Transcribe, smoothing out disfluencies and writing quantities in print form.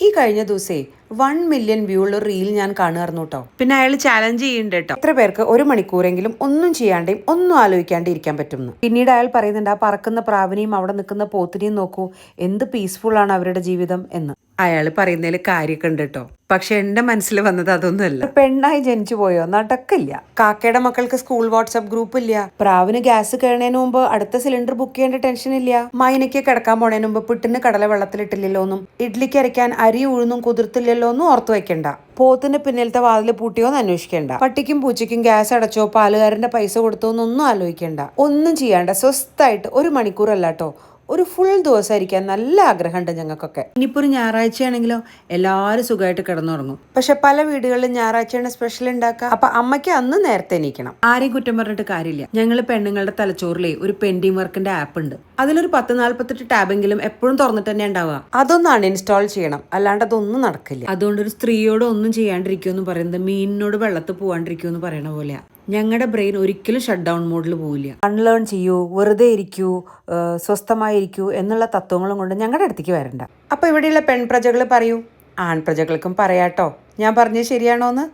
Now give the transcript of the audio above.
ഈ കഴിഞ്ഞ ദിവസേ 1 മില്യൺ വ്യൂ ഉള്ള റീൽ ഞാൻ കാണുമായിരുന്നു കേട്ടോ. പിന്നെ അയാൾ ചാലഞ്ച് ചെയ്യുന്നുണ്ട് കേട്ടോ, എത്ര പേർക്ക് 1 മണിക്കൂറെങ്കിലും ഒന്നും ചെയ്യാണ്ടേയും ഒന്നും ആലോചിക്കാണ്ട് ഇരിക്കാൻ പറ്റുമെന്ന്. പിന്നീട് അയാൾ പറയുന്നുണ്ട്, ആ പറക്കുന്ന പ്രാവിനെയും അവിടെ നിൽക്കുന്ന പോത്തിനെയും നോക്കൂ, എന്ത് പീസ്ഫുൾ ആണ് അവരുടെ ജീവിതം എന്ന്. അയാൾ പറയുന്നതിൽ കാര്യമൊക്കെ ഉണ്ട് കേട്ടോ. പക്ഷെ എന്റെ മനസ്സിൽ വന്നത് അതൊന്നുമല്ല. പെണ്ണായി ജനിച്ചു പോയോ, നടക്കില്ല. കാക്കയുടെ മക്കൾക്ക് സ്കൂൾ വാട്സ്ആപ്പ് ഗ്രൂപ്പ് ഇല്ല. പ്രാവിന് ഗ്യാസ് കയറുന്നതിന് മുമ്പ് അടുത്ത സിലിണ്ടർ ബുക്ക് ചെയ്യേണ്ട ടെൻഷൻ ഇല്ല. മൈനയ്ക്ക് കിടക്കാൻ പോണതിന് മുമ്പ് പിട്ടിന് കടല വെള്ളത്തിലിട്ടില്ലല്ലോ എന്നും ഇഡ്ലിക്ക് അരയ്ക്കാൻ അരി ഉഴുന്നും കുതിർത്തില്ലല്ലോ എന്നും ഓർത്തു വെക്കണ്ട. പോത്തിന്റെ പിന്നിലത്തെ വാതിൽ പൂട്ടിയോന്ന് അന്വേഷിക്കേണ്ട. പട്ടിക്കും പൂച്ചയ്ക്കും ഗ്യാസ് അടച്ചോ പാലുകാരന്റെ പൈസ കൊടുത്തോ എന്നൊന്നും ആലോചിക്കേണ്ട. ഒന്നും ചെയ്യാണ്ട സ്വസ്ഥായിട്ട് 1 മണിക്കൂർ അല്ലാട്ടോ, ഒരു ഫുൾ ദിവസമായിരിക്കാൻ നല്ല ആഗ്രഹമുണ്ട് ഞങ്ങൾക്കൊക്കെ. ഇനിയിപ്പോൾ ഒരു ഞായറാഴ്ചയാണെങ്കിലോ എല്ലാവരും സുഖമായിട്ട് കിടന്നുറങ്ങും. പക്ഷെ പല വീടുകളിലും ഞായറാഴ്ചയാണ് സ്പെഷ്യൽ ഉണ്ടാക്കുക. അപ്പൊ അമ്മയ്ക്ക് അന്ന് നേരത്തെ എണീക്കണം. ആരെയും കുറ്റം പറഞ്ഞിട്ട് കാര്യമില്ല. ഞങ്ങൾ പെണ്ണുങ്ങളുടെ തലച്ചോറിലെ ഒരു പെൻഡിങ് വർക്കിന്റെ ആപ്പ് ഉണ്ട്. അതിലൊരു 10-48 ടാബെങ്കിലും എപ്പോഴും തുറന്നിട്ട് തന്നെ ഉണ്ടാവുക. അതൊന്ന് അൺഇൻസ്റ്റാൾ ചെയ്യണം, അല്ലാണ്ട് അതൊന്നും നടക്കില്ല. അതുകൊണ്ട് ഒരു സ്ത്രീയോട് ഒന്നും ചെയ്യാണ്ടിരിക്കുമെന്ന് പറയുന്നത് മീനിനോട് വെള്ളത്തിൽ പോവാണ്ടിരിക്കുമെന്ന് പറയണ പോലെയാ. ഞങ്ങളുടെ ബ്രെയിൻ ഒരിക്കലും ഷട്ട് ഡൗൺ മോഡിൽ പോവില്ല. അൺലേൺ ചെയ്യൂ, വെറുതെ ഇരിക്കൂ, സ്വസ്ഥമായിരിക്കൂ എന്നുള്ള തത്വങ്ങളും കൊണ്ട് ഞങ്ങളുടെ അടുത്തേക്ക് വരണ്ട. അപ്പൊ ഇവിടെയുള്ള പെൺപ്രജകൾ പറയൂ, ആൺപ്രജകൾക്കും പറയാട്ടോ ഞാൻ പറഞ്ഞത് ശരിയാണോന്ന്.